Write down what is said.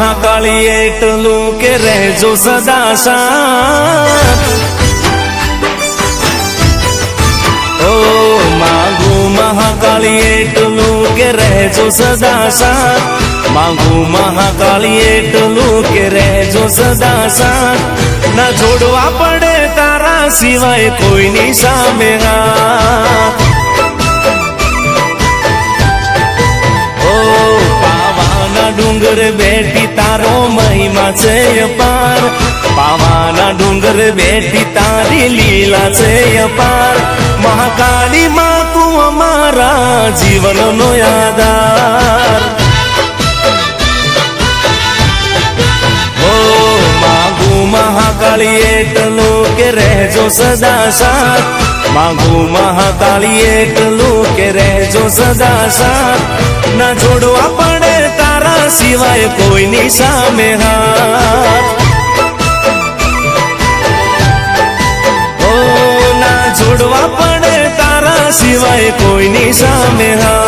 મહાકાળી એટલું કે રહેજો સદા સાથ ઓ માંગુ મહાકાળી એટલું કે રહેજો સદા સાથ માંગુ મહાકાળી એટલું કે રહેજો સદા સાથ ના જોડવા પડે તારા સિવાય કોઈની સામે હાથ ડુંગર બેઠી તારો મહિમા છે અપાર પાવાના ડુંગર બેઠી તારી લીલા છે અપાર મહાકાળી માં તું અમારા જીવનનો આધાર ઓ માંગુ મહાકાળી એટલું કે રહેજો સદા સાથ માંગુ મહાકાળી એટલું કે રહેજો સદા સાથ ના જોડવા પડે તારા સિવાય કોઈની સામે હાથ ઓ ના જોડવા પડે તારા સિવાય કોઈની સામે હાથ